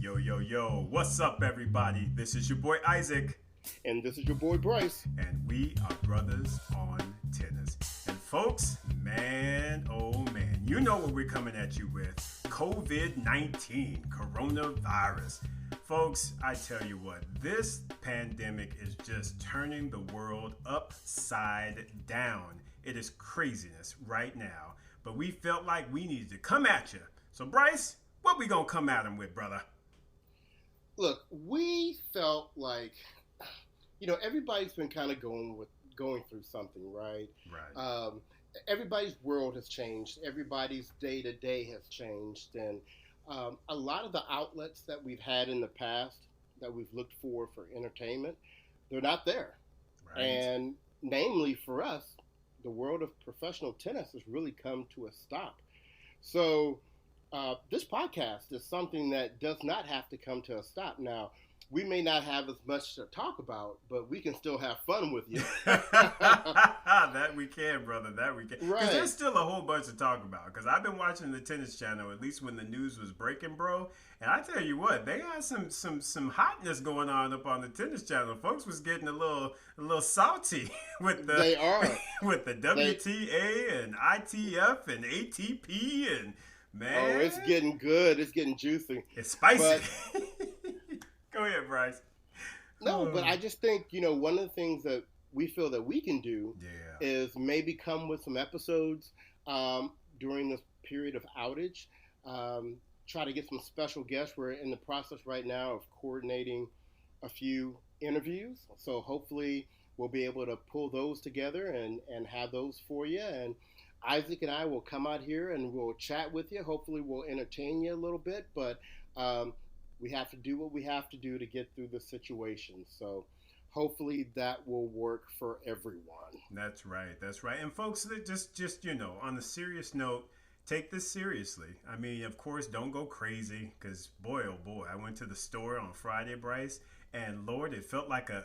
Yo, yo, yo, what's up, everybody? This is your boy Isaac. And this is your boy Bryce. And we are brothers on tennis. And folks, man, oh man, you know what we're coming at you with. COVID-19, coronavirus. Folks, I tell you what, this pandemic is just turning the world upside down. It is craziness right now. But we felt like we needed to come at you. So Bryce, what we gonna come at him with, brother? Look, we felt like, everybody's been kind of going through something, right? Right. Everybody's world has changed. Everybody's day to day has changed, and a lot of the outlets that we've had in the past that we've looked for entertainment, they're not there. Right. And namely for us, the world of professional tennis has really come to a stop. So this podcast is something that does not have to come to a stop. Now, we may not have as much to talk about, but we can still have fun with you. That we can, brother. That we can. Right. Because there's still a whole bunch to talk about. Because I've been watching the Tennis Channel, at least when the news was breaking, bro. And I tell you what, they had some hotness going on up on the Tennis Channel. Folks was getting a little salty with the They are with the WTA and ITF and ATP and man. Oh, it's getting good. It's getting juicy. It's spicy. Go ahead, Bryce. No, but I just think, one of the things that we feel that we can do is maybe come with some episodes during this period of outage. Try to get some special guests. We're in the process right now of coordinating a few interviews. So hopefully we'll be able to pull those together and have those for you. And Isaac and I will come out here and we'll chat with you. Hopefully we'll entertain you a little bit. But we have to do what we have to do to get through the situation. So hopefully that will work for everyone. That's right. That's right. And folks, just on a serious note, take this seriously. I mean, of course, don't go crazy because boy, oh boy, I went to the store on Friday, Bryce, and Lord, it felt like a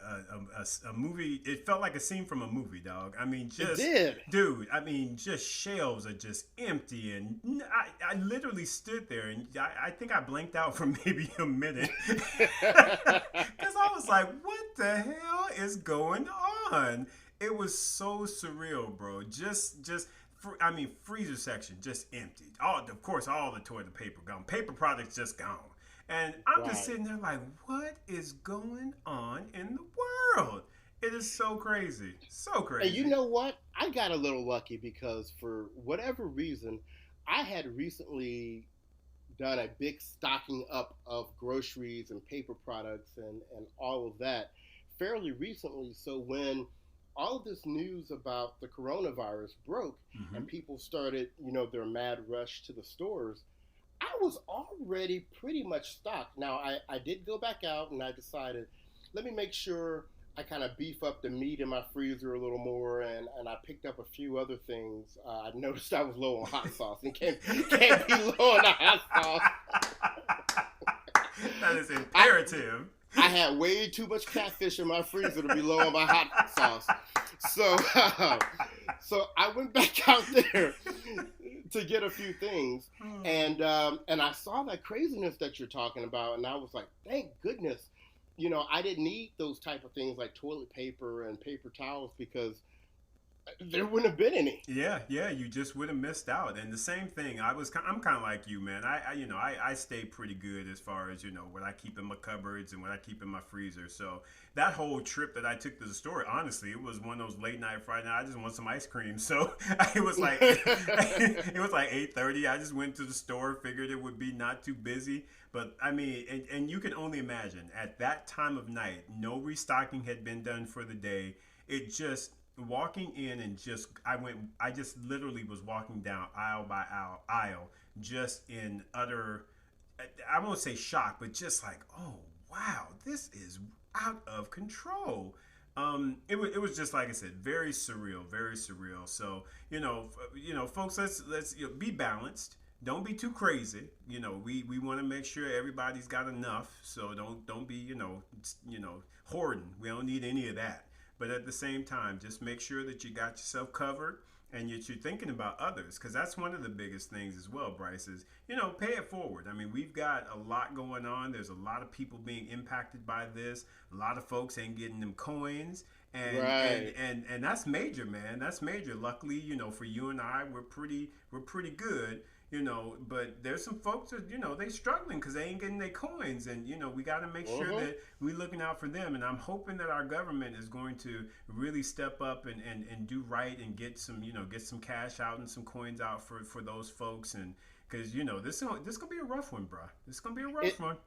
movie. It felt like a scene from a movie, dog. I mean, just, it did. Dude, I mean, just shelves are just empty. And I literally stood there and I think I blanked out for maybe a minute. Because I was like, what the hell is going on? It was so surreal, bro. Freezer section just emptied. Of course, all the toilet paper gone. Paper products just gone. And I'm just sitting there like, what is going on in the world? It is so crazy. So crazy. And you know what? I got a little lucky because for whatever reason, I had recently done a big stocking up of groceries and paper products and all of that fairly recently. So when all of this news about the coronavirus broke and people started, their mad rush to the stores, I was already pretty much stocked. Now, I did go back out and I decided, let me make sure I kind of beef up the meat in my freezer a little more, and I picked up a few other things. I noticed I was low on hot sauce and can't be low on the hot sauce. That is imperative. I had way too much catfish in my freezer to be low on my hot sauce. So I went back out there to get a few things, and I saw that craziness that you're talking about, and I was like, thank goodness, I didn't need those type of things like toilet paper and paper towels because there wouldn't have been any. Yeah, you just would have missed out. And the same thing, I'm kind of like you, man. I stay pretty good as far as, what I keep in my cupboards and what I keep in my freezer. So that whole trip that I took to the store, honestly, it was one of those late night Friday night. I just want some ice cream. So it was like 8:30. I just went to the store, figured it would be not too busy. But I mean, and you can only imagine at that time of night, no restocking had been done for the day. It just walking in and I just literally was walking down aisle by aisle, just in utter, I won't say shock, but just like, oh wow, this is out of control. It was just like I said, very surreal. So folks, let's be balanced. Don't be too crazy. We want to make sure everybody's got enough. So don't be hoarding. We don't need any of that. But at the same time, just make sure that you got yourself covered. and yet you're thinking about others, because that's one of the biggest things as well, Bryce, is, pay it forward. I mean, we've got a lot going on. There's a lot of people being impacted by this. A lot of folks ain't getting them coins. Right. And that's major, man. That's major. Luckily, for you and I, we're pretty good, but there's some folks that, they struggling because they ain't getting their coins, and we got to make sure that we looking out for them. And I'm hoping that our government is going to really step up and do right and get some cash out and some coins out for those folks. And because this gonna be a rough one, bro. This gonna be a rough one.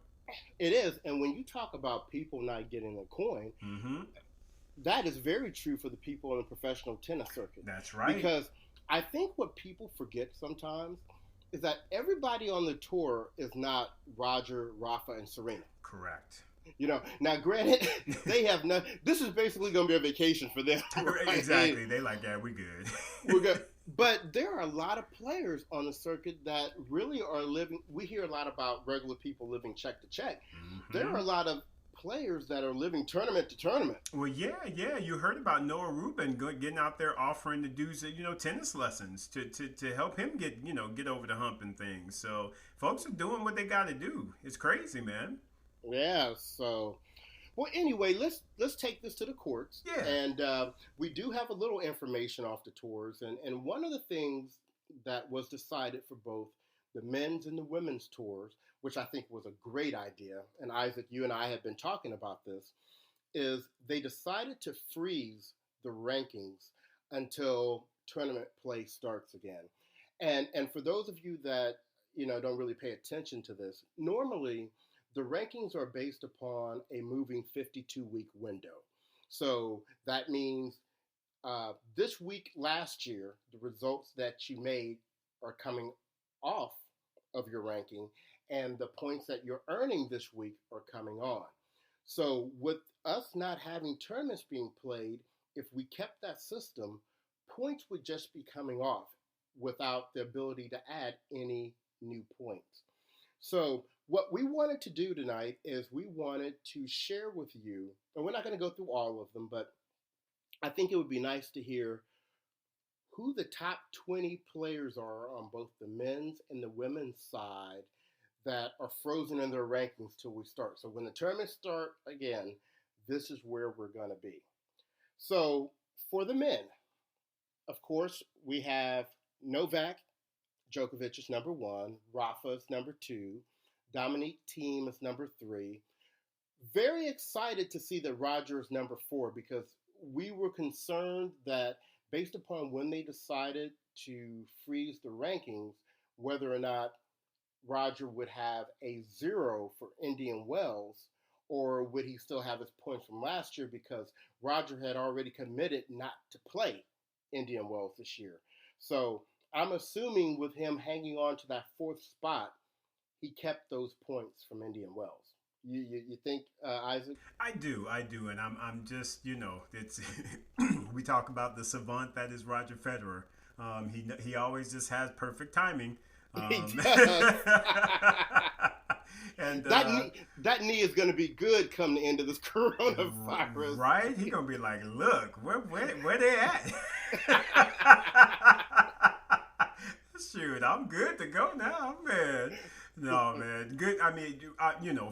It is. And when you talk about people not getting a coin, that is very true for the people in the professional tennis circuit. That's right. Because I think what people forget sometimes is that everybody on the tour is not Roger, Rafa, and Serena. Correct. Now granted, they have no. This is basically going to be a vacation for them. Right? Exactly. They like, yeah, we good. We're good. But there are a lot of players on the circuit that really are living. We hear a lot about regular people living check to check. There are a lot of players that are living tournament to tournament. Well, yeah. You heard about Noah Rubin getting out there offering the dudes, tennis lessons to help him get over the hump and things. So folks are doing what they got to do. It's crazy, man. Yeah. So, well, anyway, let's take this to the courts. Yeah. And we do have a little information off the tours, and one of the things that was decided for both the men's and the women's tours, which I think was a great idea, and Isaac, you and I have been talking about this, is they decided to freeze the rankings until tournament play starts again. And for those of you that don't really pay attention to this, normally the rankings are based upon a moving 52-week window. So that means this week last year, the results that you made are coming off of your ranking, and the points that you're earning this week are coming on. So with us not having tournaments being played, if we kept that system, points would just be coming off without the ability to add any new points. So what we wanted to do tonight is we wanted to share with you, and we're not going to go through all of them, but I think it would be nice to hear who the top 20 players are on both the men's and the women's side that are frozen in their rankings till we start. So when the tournaments start again, this is where we're going to be. So for the men, of course, we have Novak Djokovic is number 1, Rafa is number 2, Dominic Thiem is number 3. Very excited to see that Roger is number 4, because we were concerned that based upon when they decided to freeze the rankings, whether or not Roger would have a 0 for Indian Wells, or would he still have his points from last year, because Roger had already committed not to play Indian Wells this year. So I'm assuming with him hanging on to that 4th spot, he kept those points from Indian Wells. You think, Isaac? I do, and I'm just, it's we talk about the savant that is Roger Federer. He always just has perfect timing. He does. And that knee is going to be good come the end of this coronavirus. Right? He's going to be like, look, where they at? Shoot, I'm good to go now, man. No, man. Good. I mean,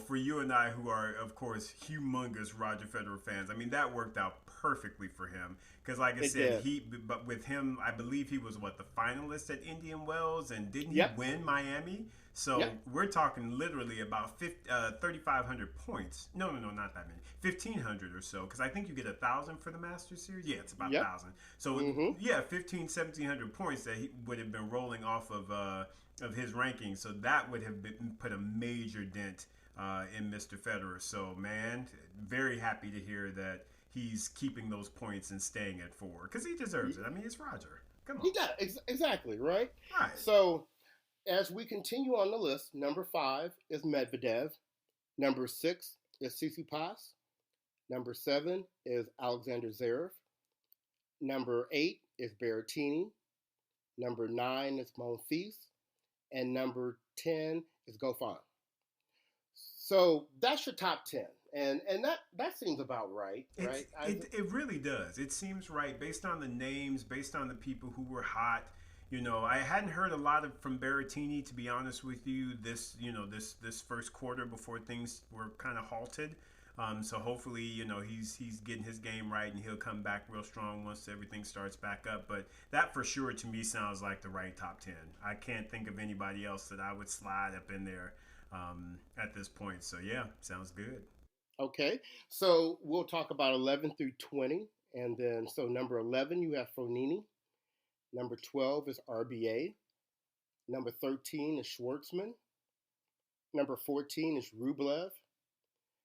for you and I, who are, of course, humongous Roger Federer fans, I mean, that worked out perfectly for him. Because, like I said, but with him, I believe he was, the finalist at Indian Wells, and didn't he win Miami? So we're talking literally about 3,500 points. No, not that many. 1,500 or so, because I think you get 1,000 for the Masters Series. Yeah, it's about 1,000. So, 1,700 points that he would have been rolling off of his rankings. So that would have put a major dent in Mr. Federer. So, man, very happy to hear that he's keeping those points and staying at 4, because he deserves it. I mean, it's Roger. Come on. He does. Exactly, right? Right. So as we continue on the list, number 5 is Medvedev. Number 6 is Tsitsipas. Number 7 is Alexander Zverev. Number 8 is Berrettini. Number 9 is Monfils. And number 10 is Goffin. So that's your top 10. and that seems about right, right? It really does. It seems right based on the names, based on the people who were hot. I hadn't heard a lot of from Berrettini, to be honest with you. This first quarter before things were kind of halted. So hopefully, he's getting his game right and he'll come back real strong once everything starts back up. But that for sure to me sounds like the right top 10. I can't think of anybody else that I would slide up in there at this point. So yeah, sounds good. Okay, so we'll talk about 11 through 20, and then so number 11 you have Fonini, number 12 is RBA, number 13 is Schwartzman, number 14 is Rublev,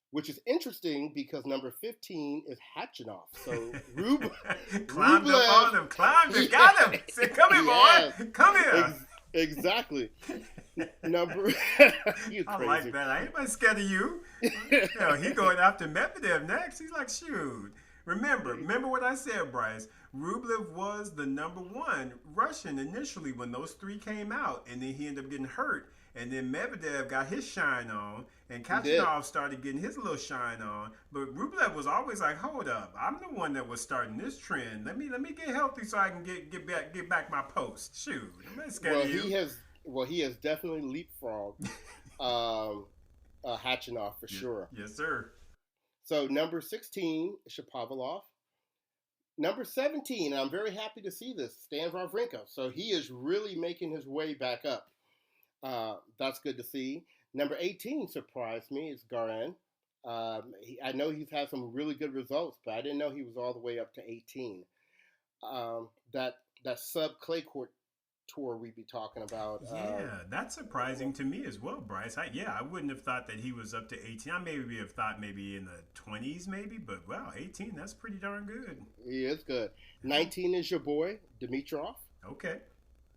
which is interesting because number 15 is Hachinoff. So climbed Rublev, up on him, climbed him, got him. Said, "Come here, boy, come here." Exactly. Number, you crazy. I like that. I ain't scared of you. He going after Medvedev next. He's like, shoot. Remember what I said, Bryce. Rublev was the number one Russian initially when those three came out, and then he ended up getting hurt. And then Medvedev got his shine on, and Kachanov started getting his little shine on. But Rublev was always like, "Hold up, I'm the one that was starting this trend. Let me get healthy so I can get back my post." Shoot, I'm not scared of you. He has definitely leapfrogged Hachinov for sure. Yes, sir. So number 16 is Shapovalov. Number 17, and I'm very happy to see this, Stan Wawrinka. So he is really making his way back up. That's good to see. Number 18 surprised me. Is Garin. I know he's had some really good results, but I didn't know he was all the way up to 18. That sub clay court tour we'd be talking about. Yeah, that's surprising to me as well, Bryce. I wouldn't have thought that he was up to 18. I maybe have thought maybe in the 20s, maybe, but wow, 18, that's pretty darn good. He is good. 19 is your boy, Dimitrov. Okay.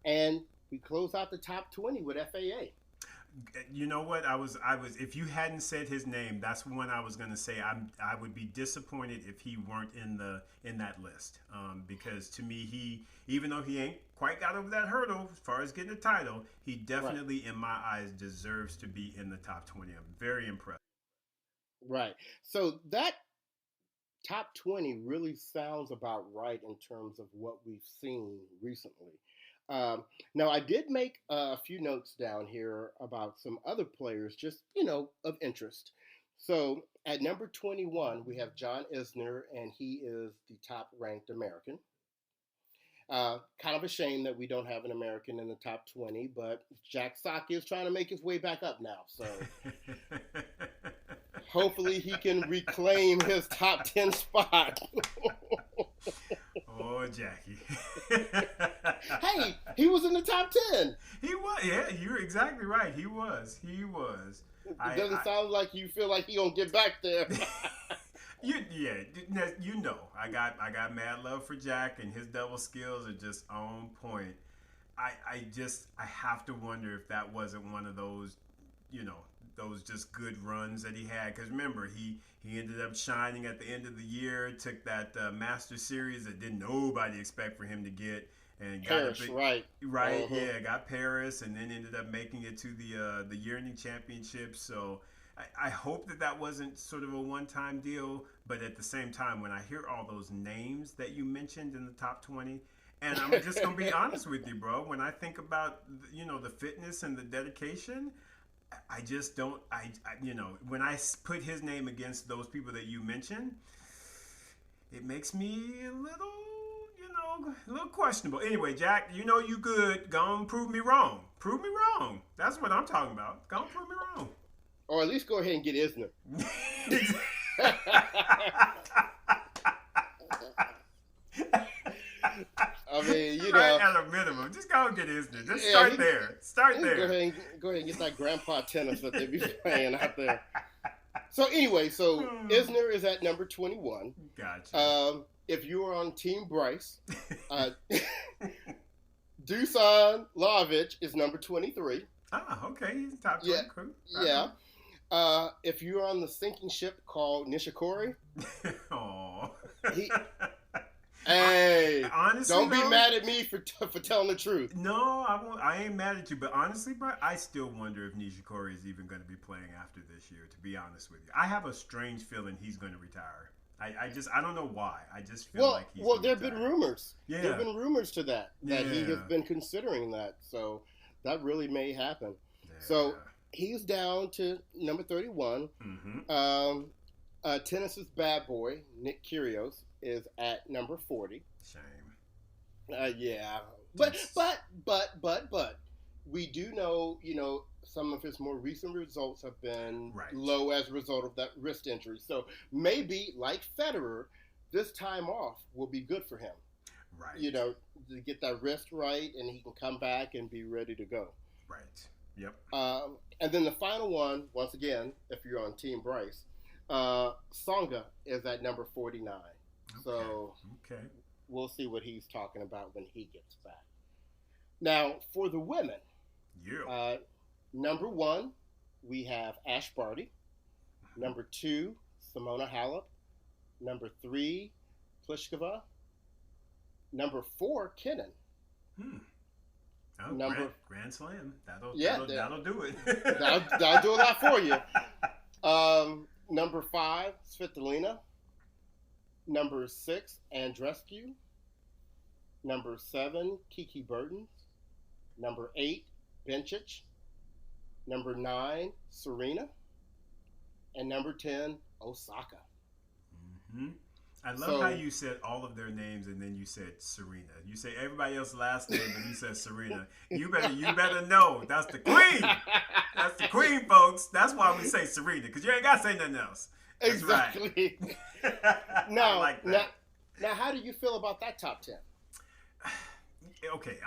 And we close out the top 20 with FAA. You know what? I was. If you hadn't said his name, that's one I was going to say. I would be disappointed if he weren't in that list. Because to me, even though he ain't quite got over that hurdle as far as getting a title, he definitely, in my eyes, deserves to be in the top 20. I'm very impressed. Right. So that top 20 really sounds about right in terms of what we've seen recently. Now, I did make a few notes down here about some other players, just, of interest. So at number 21, we have John Isner, and he is the top-ranked American. Kind of a shame that we don't have an American in the top 20, but Jack Sock is trying to make his way back up now. So hopefully he can reclaim his top 10 spot. Oh, Jackie. Hey, he was in the top 10. He was. Yeah, you're exactly right. He was. It doesn't sound like you feel like he gonna get back there. I got mad love for Jack, and his double skills are just on point. I have to wonder if that wasn't one of those, those just good runs that he had. Because remember, he ended up shining at the end of the year, took that Master Series that didn't nobody expect for him to get. And Paris, right. Uh-huh. Yeah, got Paris, and then ended up making it to the yearning championship. So I hope that wasn't sort of a one-time deal, but at the same time, when I hear all those names that you mentioned in the top 20, and I'm just gonna be honest with you, bro, when I think about the fitness and the dedication, I just don't. When I put his name against those people that you mentioned, it makes me a little questionable. Anyway, Jack, you good. Go on, prove me wrong. Prove me wrong. That's what I'm talking about. Go on, prove me wrong. Or at least go ahead and get Isner. I mean, right at a minimum, just go and get Isner. Just start there. Start there. Go ahead and get that grandpa tennis that they be playing out there. So anyway, Isner is at number 21. Gotcha. If you are on Team Bryce, Dusan Lajovic is number 23. Ah, okay. He's top 20. Yeah. Yeah. If you're on the sinking ship called Nishikori, oh. Hey, honestly, don't be though, mad at me for telling the truth. no, I won't. I ain't mad at you, but honestly, bro, I still wonder if Nishikori is even going to be playing after this year. To be honest with you, I have a strange feeling he's going to retire. I don't know why. I just feel like he's. Well, gonna there have retire. been rumors. Yeah. There have been rumors to that he Yeah. has been considering that. So that really may happen. Yeah. So he's down to number 31. Mm-hmm. Tennis's bad boy Nick Kyrgios is at number 40. Shame. Yeah, but we do know, some of his more recent results have been low as a result of that wrist injury. So maybe, like Federer, this time off will be good for him. Right. To get that wrist right, and he can come back and be ready to go. Right. Yep. And then the final one, once again, if you're on Team Bryce, Tsonga is at number 49. Okay. So we'll see what he's talking about when he gets back. Now, for the women, number 1, we have Ash Barty. Number 2, Simona Halep. Number 3, Pliskova. Number 4, Kinnan. Oh, Grand Slam. That'll do it. that'll do a lot for you. Number 5, Svitolina. Number 6, Andreescu. Number 7, Kiki Bertens. Number 8, Bencic. Number 9, Serena. And number 10, Osaka. Mm-hmm. I love how you said all of their names and then you said Serena. You say everybody else's last name and you said Serena. You better know that's the queen. That's the queen, folks. That's why we say Serena, because you ain't got to say nothing else. That's exactly. Right. Now, like that. Now, how do you feel about that top 10? Okay,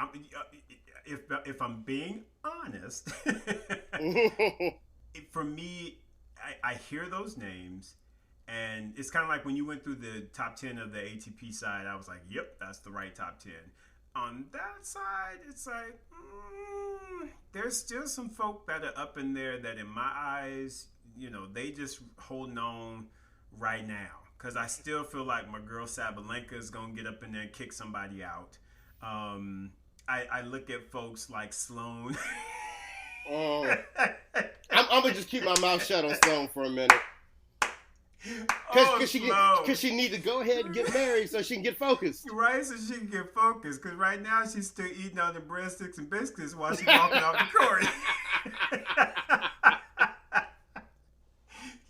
if I'm being honest, for me, I hear those names, and it's kind of like when you went through the top 10 of the ATP side, I was like, yep, that's the right top 10. On that side, it's like, there's still some folk that are up in there that in my eyes, they just holding on right now. Because I still feel like my girl Sabalenka is going to get up in there and kick somebody out. I look at folks like Sloane. I'm going to just keep my mouth shut on Sloane for a minute. Because she needs to go ahead and get married so she can get focused. Right, so she can get focused. Because right now she's still eating all the breadsticks and biscuits while she's walking off the court.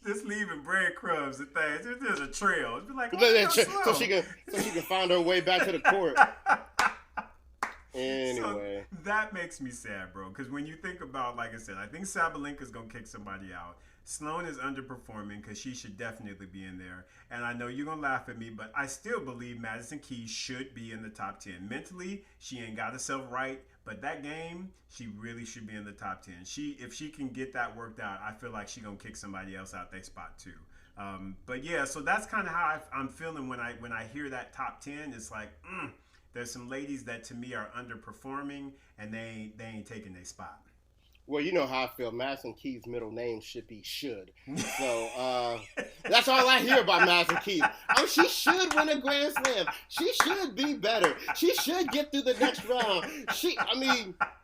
Just leaving breadcrumbs and things. There's a trail. It's like, so she can find her way back to the court. Anyway, so that makes me sad, bro. Because when you think about, like I said, I think Sabalenka's gonna kick somebody out. Sloane is underperforming because she should definitely be in there. And I know you're gonna laugh at me, but I still believe Madison Keys should be in the top 10. Mentally, she ain't got herself right, but that game, she really should be in the top 10. If she can get that worked out, I feel like she gonna kick somebody else out their spot too. But yeah, so that's kind of how I'm feeling when I hear that top 10. It's like, there's some ladies that to me are underperforming and they ain't taking their spot. Well, you know how I feel. Madison Keys' middle name should be Should. So that's all I hear about Madison Keys. Oh, she should win a Grand Slam. She should be better. She should get through the next round.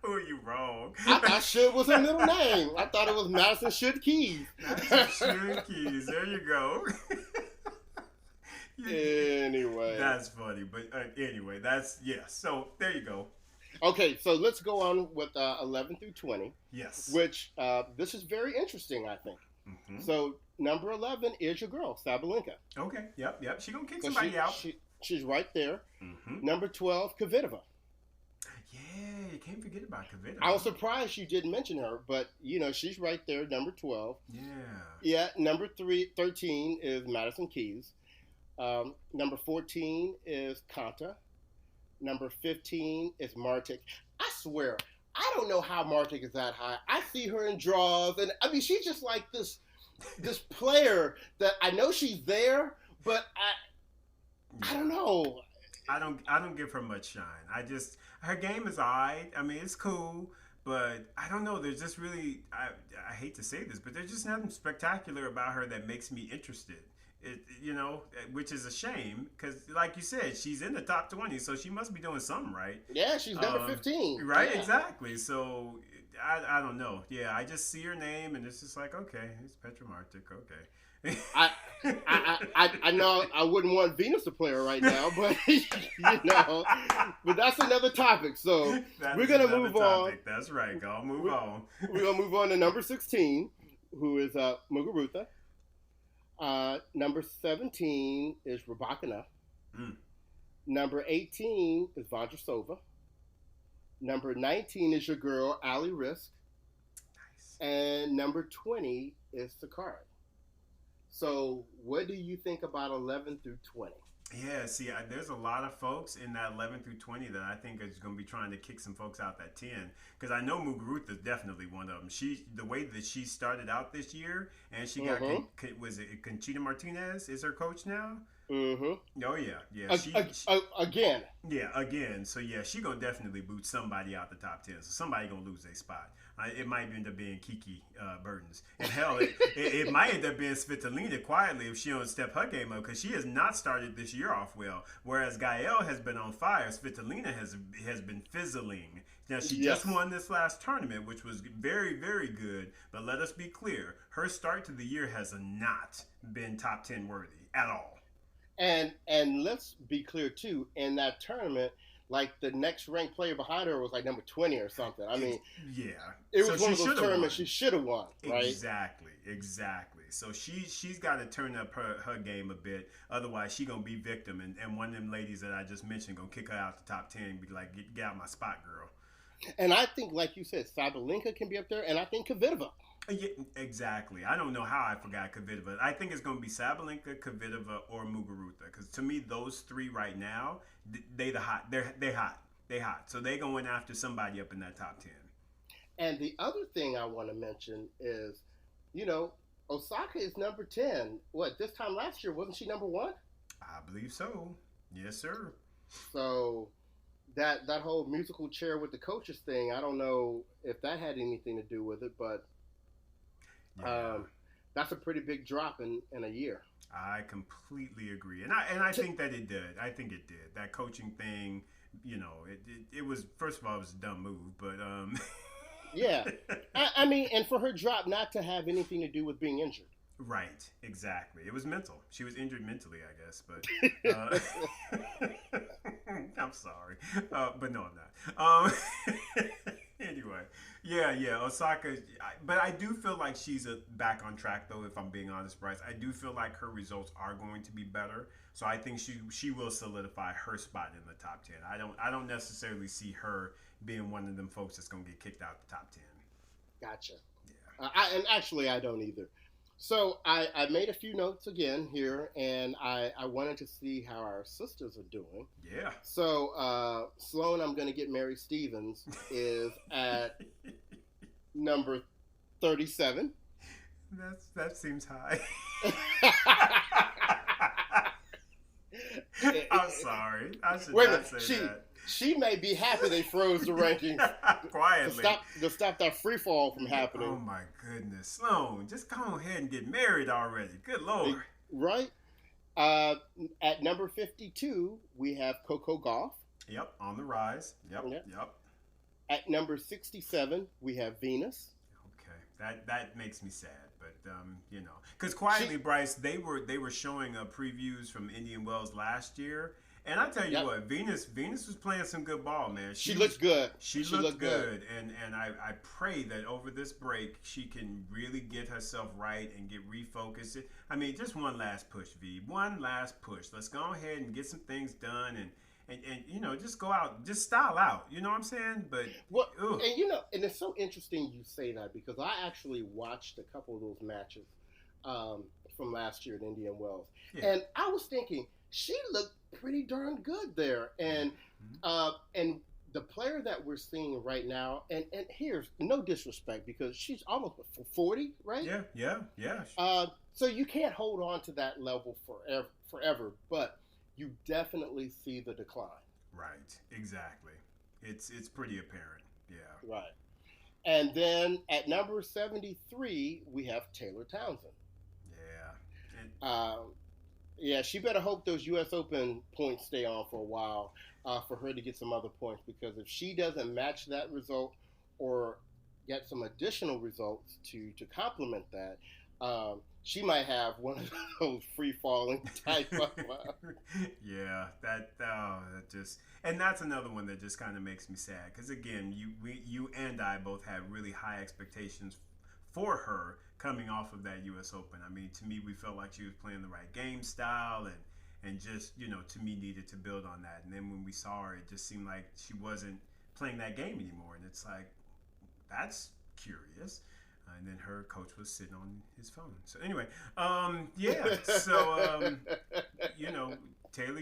Who are you wrong? I thought Should was her middle name. I thought it was Madison Should Keys. Madison Should Keys. There you go. Anyway. That's funny. But anyway, so there you go. Okay, so let's go on with 11 through 20. Yes. Which, this is very interesting, I think. Mm-hmm. So, number 11 is your girl, Sabalenka. Okay, yep. She's going to kick somebody out. She's right there. Mm-hmm. Number 12, Kvitova. Yeah, you can't forget about Kvitova. I was surprised you didn't mention her, but, she's right there, number 12. Yeah. Yeah, number 13 is Madison Keys. Number 14 is Konta. Number 15 is Martic. I swear, I don't know how Martic is that high. I see her in draws, and she's just like this player that I know she's there, but I don't know. I don't give her much shine. Her game is alright. It's cool, but I don't know. There's just really, I hate to say this, but there's just nothing spectacular about her that makes me interested. which is a shame because, like you said, she's in the top 20, so she must be doing something right. Yeah, she's number 15. Right, yeah. exactly. So I don't know. Yeah, I just see her name and it's just like, okay, it's Petra Martic. Okay. I know I wouldn't want Venus to play her right now, but but that's another topic. So we're gonna move on. That's right. Go move on. We're gonna move on to number 16, who is Muguruza. Number 17 is Rabakina. Number 18 is Vondrousova. Number 19 is your girl Ali Risk. Nice. And number 20 is Sakari. So, what do you think about 11 through 20? Yeah, see, there's a lot of folks in that 11 through 20 that I think is going to be trying to kick some folks out that 10. Because I know Muguruza is definitely one of them. The way that she started out this year, and she got, was it Conchita Martinez is her coach now? Mm-hmm. Oh, yeah. Again. Yeah, again. So, yeah, she going to definitely boot somebody out the top 10. So, somebody going to lose their spot. It might end up being Kiki Burtons. And hell, it might end up being Svitolina quietly if she don't step her game up, because she has not started this year off well. Whereas Gael has been on fire, Svitolina has been fizzling. Now, she just won this last tournament, which was very, very good. But let us be clear, her start to the year has not been top 10 worthy at all. And let's be clear, too, in that tournament, like the next ranked player behind her was like number 20 or something. I mean, it was one of those tournaments she should have won, right? Exactly. So she's got to turn up her game a bit. Otherwise, she's going to be victim. And one of them ladies that I just mentioned going to kick her out the top 10 and be like, get out my spot, girl. And I think, like you said, Sabalenka can be up there, and I think Kvitova. Yeah, exactly. I don't know how I forgot Kvitova. I think it's going to be Sabalenka, Kvitova, or Muguruza. Because to me, those three right now, they're hot. They hot. So they're going after somebody up in that top 10. And the other thing I want to mention is, Osaka is number 10. What, this time last year, wasn't she number 1? I believe so. Yes, sir. So that whole musical chair with the coaches thing, I don't know if that had anything to do with it, but that's a pretty big drop in a year. I completely agree, and I think that it did. I think it did. That coaching thing, it was, first of all, it was a dumb move, but yeah. I mean, and for her drop not to have anything to do with being injured. Right, exactly. It was mental. She was injured mentally, I guess, but I'm sorry, but no, I'm not. Anyway, yeah, Osaka. But I do feel like she's back on track, though. If I'm being honest, Bryce, I do feel like her results are going to be better. So I think she will solidify her spot in the top 10. I don't necessarily see her being one of them folks that's going to get kicked out the top 10. Gotcha. Yeah. And actually, I don't either. So I made a few notes again here, and I wanted to see how our sisters are doing. Yeah. So Sloan, I'm going to get Mary Stevens, is at number 37. That seems high. I'm sorry. I should not say that. She may be happy they froze the rankings quietly to stop that free fall from happening. Oh my goodness, Sloan, just go ahead and get married already. Good Lord. Right. At number 52, we have Coco Gauff. Yep, on the rise. Yep. At number 67, we have Venus. Okay, that makes me sad, but because quietly, Bryce, they were showing previews from Indian Wells last year. And I tell you what, Venus was playing some good ball, man. She looked good. She looked good. And I pray that over this break, she can really get herself right and get refocused. I mean, just one last push, V. One last push. Let's go ahead and get some things done and just go out, just style out. You know what I'm saying? But and it's so interesting you say that, because I actually watched a couple of those matches from last year at Indian Wells. Yeah. And I was thinking, she looked pretty darn good there, and the player that we're seeing right now, and here's no disrespect, because she's almost 40, right? Yeah. So you can't hold on to that level forever, but you definitely see the decline. Right, exactly. It's pretty apparent. Yeah. Right, and then at number 73 we have Taylor Townsend. Yeah. Yeah, she better hope those U.S. Open points stay on for a while for her to get some other points. Because if she doesn't match that result or get some additional results to complement that, she might have one of those free falling type of. Yeah, that just, and that's another one that just kind of makes me sad because again, you and I both had really high expectations for her coming off of that U.S. Open. I mean, to me, we felt like she was playing the right game style and just to me needed to build on that. And then when we saw her, it just seemed like she wasn't playing that game anymore, and it's like that's curious. And then her coach was sitting on his phone. So anyway, yeah. So you know, Taylor,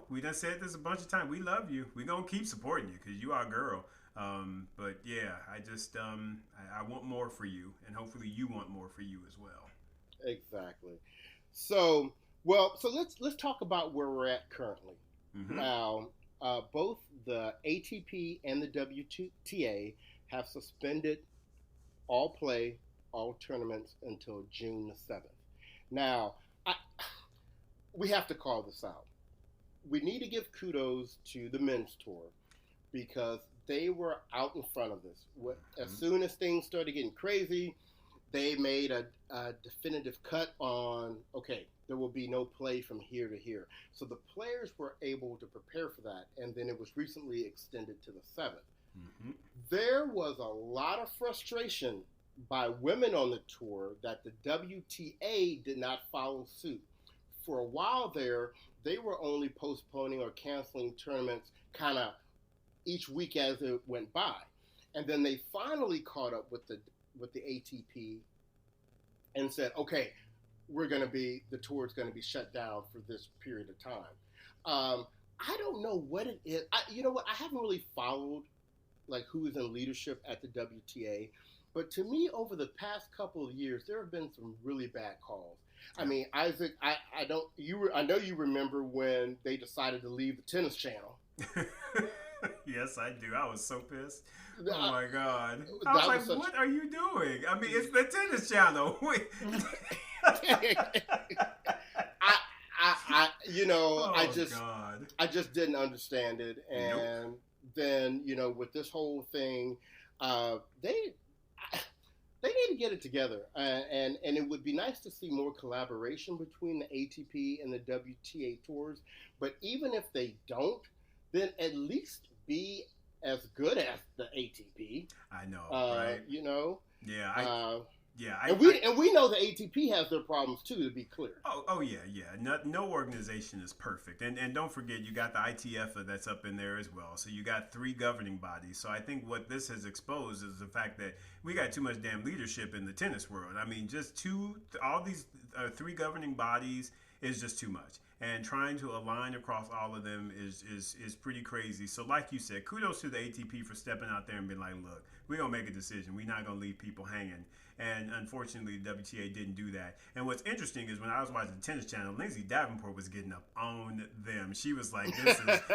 we done said this a bunch of times. We love you. We gonna keep supporting you because you our girl. But yeah, I just I want more for you, and hopefully you want more for you as well. Exactly. So so let's talk about where we're at currently. Mm-hmm. Now, both the ATP and the WTA have suspended all play, all tournaments until June the 7th. Now, we have to call this out. We need to give kudos to the men's tour because they were out in front of this. As soon as things started getting crazy, they made a definitive cut on, okay, there will be no play from here to here. So the players were able to prepare for that, and then it was recently extended to the 7th. Mm-hmm. There was a lot of frustration by women on the tour that the WTA did not follow suit. For a while there, they were only postponing or canceling tournaments kind of each week as it went by. And then they finally caught up with the ATP and said, okay, the tour is going to be shut down for this period of time. I don't know what it is. You know what? I haven't really followed like who is in leadership at the WTA. But to me, over the past couple of years, there have been some really bad calls. I mean, Isaac, I know you remember when they decided to leave the Tennis Channel. Yes, I do. I was so pissed. Oh my God! I was like, "What are you doing?" I mean, it's the Tennis Channel. Wait. I just didn't understand it, and then with this whole thing, they need to get it together, and it would be nice to see more collaboration between the ATP and the WTA tours. But even if they don't, then at least be as good as the ATP. I know, right? Yeah. And we know the ATP has their problems too, to be clear. Oh yeah. No organization is perfect, and don't forget you got the ITF that's up in there as well. So you got 3 governing bodies. So I think what this has exposed is the fact that we got too much damn leadership in the tennis world. I mean, just all these 3 governing bodies is just too much. And trying to align across all of them is pretty crazy. So like you said, kudos to the ATP for stepping out there and being like, look, we're going to make a decision. We're not going to leave people hanging. And unfortunately, the WTA didn't do that. And what's interesting is when I was watching the Tennis Channel, Lindsay Davenport was getting up on them. She was like,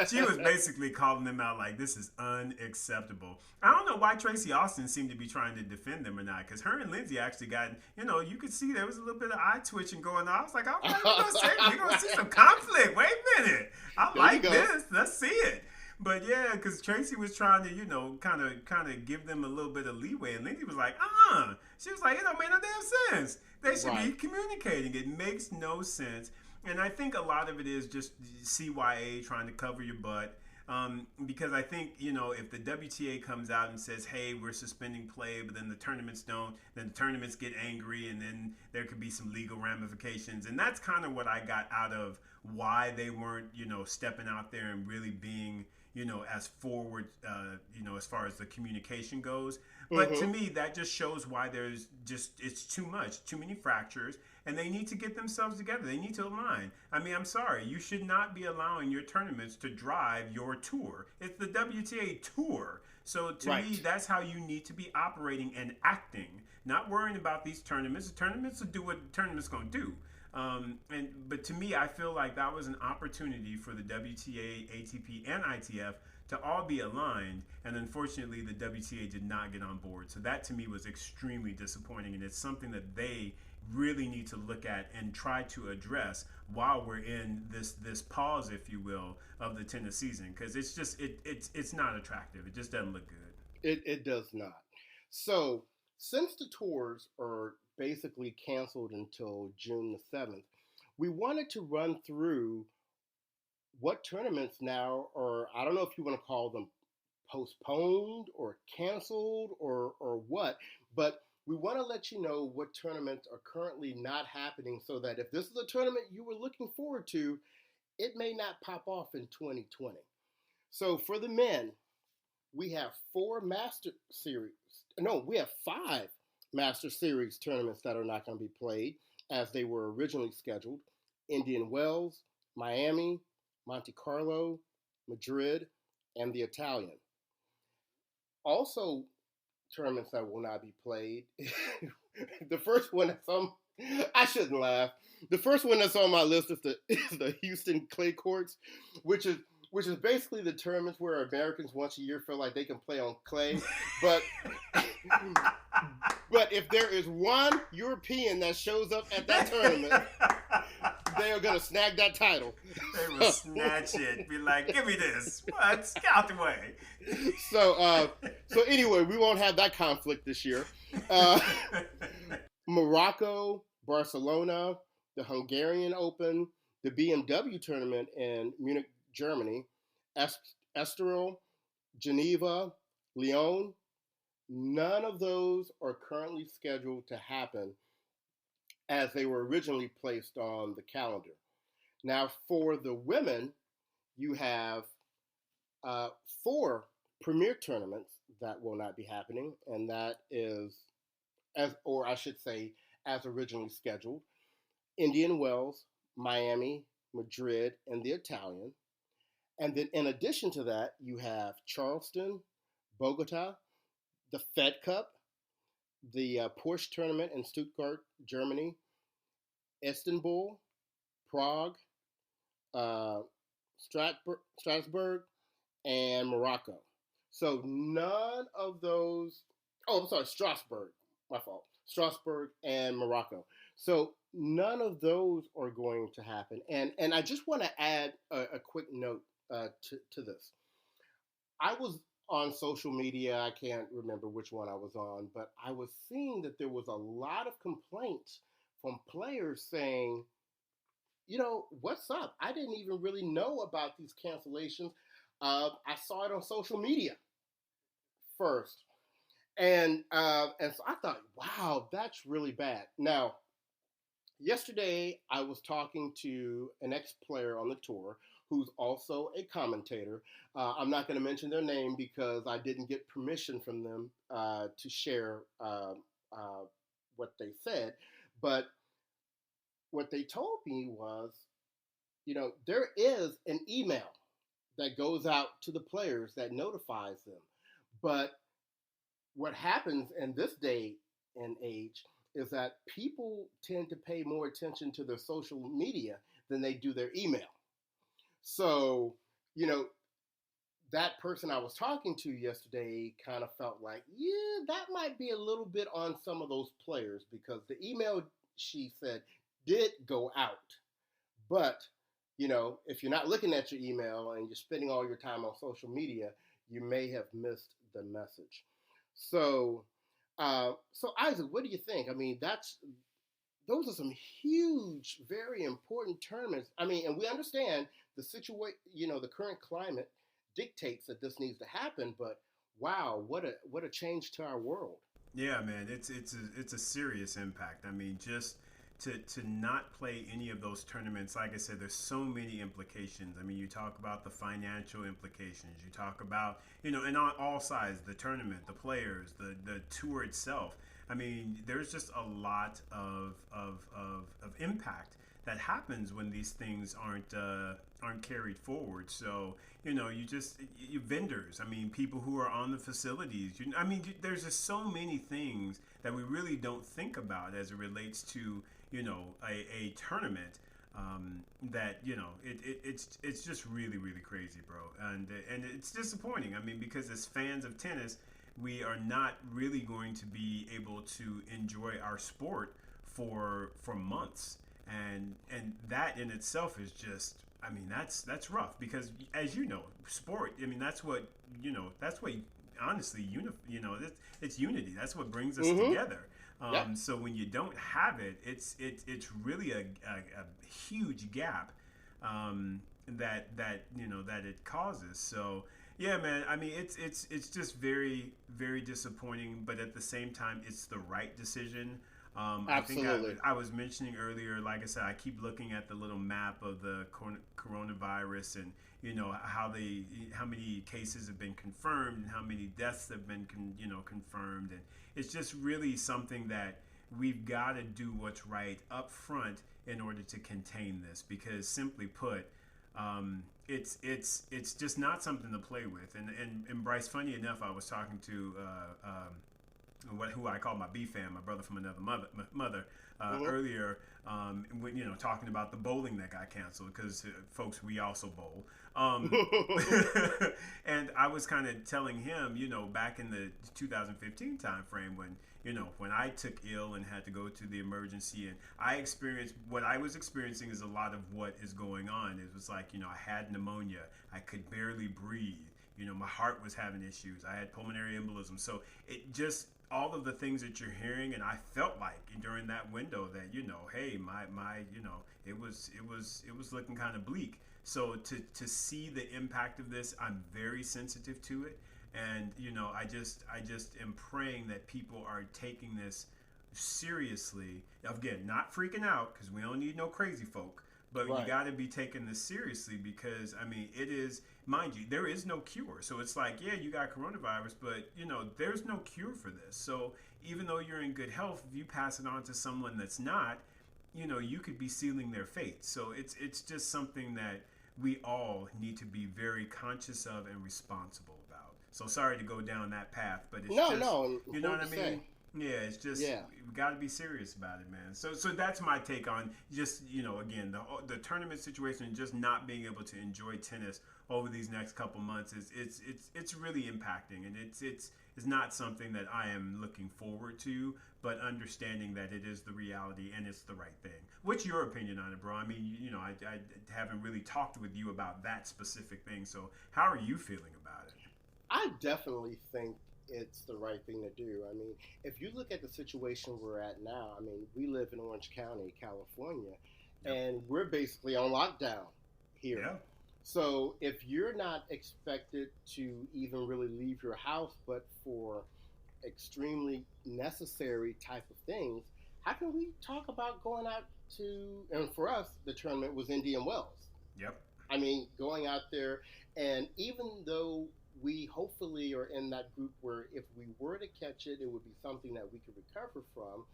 she was basically calling them out like, this is unacceptable. I don't know why Tracy Austin seemed to be trying to defend them or not, because her and Lindsay actually got, you could see there was a little bit of eye twitching going on. I was like, all right, we're going to see some conflict. Wait a minute. I like this. Let's see it. But yeah, because Tracy was trying to, kind of give them a little bit of leeway, and Lindsay was like, She was like, it don't make no damn sense. They should be communicating. It makes no sense. And I think a lot of it is just CYA trying to cover your butt. Because I think, if the WTA comes out and says, hey, we're suspending play, but then the tournaments don't, then the tournaments get angry, and then there could be some legal ramifications. And that's kind of what I got out of why they weren't, stepping out there and really being, as forward, as far as the communication goes. But to me, that just shows why it's too much, too many fractures, and they need to get themselves together. They need to align. I mean, I'm sorry. You should not be allowing your tournaments to drive your tour. It's the WTA tour. So to me, that's how you need to be operating and acting, not worrying about these tournaments. The tournaments will do what the tournament's going to do. But to me, I feel like that was an opportunity for the WTA, ATP, and ITF to all be aligned. And unfortunately, the WTA did not get on board. So that to me was extremely disappointing. And it's something that they really need to look at and try to address while we're in this pause, if you will, of the tennis season, because it's not attractive. It just doesn't look good. It does not. So since the tours are basically canceled until June the 7th, we wanted to run through what tournaments now are, I don't know if you want to call them postponed or canceled or what, but we want to let you know what tournaments are currently not happening so that if this is a tournament you were looking forward to, it may not pop off in 2020. So for the men, we have we have five Master Series tournaments that are not going to be played as they were originally scheduled. Indian Wells, Miami, Monte Carlo, Madrid, and the Italian. Also, tournaments that will not be played. The first one that's on, I shouldn't laugh. The first one that's on my list is the Houston Clay Courts, which is basically the tournaments where Americans once a year feel like they can play on clay. But if there is one European that shows up at that tournament, they are going to snag that title. They will snatch it. Be like, give me this. What? Get out the way. So anyway, we won't have that conflict this year. Morocco, Barcelona, the Hungarian Open, the BMW tournament in Munich, Germany, Estoril, Geneva, Lyon. None of those are currently scheduled to happen as they were originally placed on the calendar. Now, for the women, you have 4 premier tournaments that will not be happening, and that is, as originally scheduled, Indian Wells, Miami, Madrid, and the Italian. And then in addition to that, you have Charleston, Bogota, the Fed Cup, the Porsche tournament in Stuttgart, Germany, Istanbul, Prague, Strasbourg, and Morocco. So none of those, Strasbourg, my fault. Strasbourg and Morocco. So none of those are going to happen. And I just want to add a quick note to this. I was on social media, I can't remember which one I was on, but I was seeing that there was a lot of complaints from players saying, what's up? I didn't even really know about these cancellations. I saw it on social media first. And so I thought, wow, that's really bad. Now, yesterday I was talking to an ex-player on the tour who's also a commentator. I'm not going to mention their name because I didn't get permission from them to share what they said. But what they told me was, there is an email that goes out to the players that notifies them. But what happens in this day and age is that people tend to pay more attention to their social media than they do their email. So, that person I was talking to yesterday kind of felt like, yeah, that might be a little bit on some of those players because the email, she said, did go out. But, if you're not looking at your email and you're spending all your time on social media, you may have missed the message. So Isaac, what do you think? I mean, those are some huge, very important tournaments. I mean, and we understand the situation, the current climate dictates that this needs to happen, but wow, what a change to our world. Yeah, man, it's a serious impact. I mean, just to not play any of those tournaments, like I said, there's so many implications. I mean, you talk about the financial implications. You talk about, and on all sides, the tournament, the players, the tour itself. I mean, there's just a lot of impact that happens when these things aren't carried forward. So, you vendors. I mean, people who are on the facilities. There's just so many things that we really don't think about as it relates to, a tournament. that it's just really really crazy, bro, and it's disappointing. I mean, because as fans of tennis, we are not really going to be able to enjoy our sport for months, and that in itself is just, I mean, that's rough because, as you know, sport, I mean, that's what honestly it's unity. That's what brings us Mm-hmm. together. Yep. So when you don't have it, it's really a huge gap, that it causes. So yeah, man. I mean, it's just very very disappointing, but at the same time, it's the right decision. I think Absolutely. I was mentioning earlier, like I said, I keep looking at the little map of the coronavirus, and how many cases have been confirmed and how many deaths have been confirmed, and it's just really something that we've got to do what's right up front in order to contain this, because simply put, it's just not something to play with. And Bryce, funny enough, I was talking to who I call my B fam, my brother from another mother, Mm-hmm. earlier, when talking about the bowling that got canceled, because folks, we also bowl. And I was kind of telling him, back in the 2015 time frame, when I took ill and had to go to the emergency, and I experienced what I was experiencing is a lot of what is going on. It was like, I had pneumonia, I could barely breathe. My heart was having issues. I had pulmonary embolism. So it just, all of the things that you're hearing, and I felt like during that window that, hey, my it was looking kind of bleak. So to see the impact of this, I'm very sensitive to it, and I just am praying that people are taking this seriously. Again, not freaking out, because we don't need no crazy folk, but you Right. got to be taking this seriously, because I mean, it is, mind you, there is no cure. So it's like, yeah, you got coronavirus, but there's no cure for this. So even though you're in good health, if you pass it on to someone that's not, you could be sealing their fate. So it's just something that we all need to be very conscious of and responsible about. So sorry to go down that path, but it's No, just, no, you know what important I to say. mean? Yeah, it's just, Yeah. we got to be serious about it, man. So that's my take on just, again, the tournament situation, and just not being able to enjoy tennis over these next couple months is it's really impacting, and it's not something that I am looking forward to, but understanding that it is the reality and it's the right thing. What's your opinion on it, bro? I mean, I haven't really talked with you about that specific thing. So how are you feeling about it? I definitely think it's the right thing to do. I mean, if you look at the situation we're at now, I mean, we live in Orange County, California, Yep. and we're basically on lockdown here. Yeah. So if you're not expected to even really leave your house, but for extremely necessary type of things, how can we talk about going out to, and for us, the tournament was Indian Wells. Yep. I mean, going out there, and even though we hopefully are in that group where if we were to catch it, it would be something that we could recover from,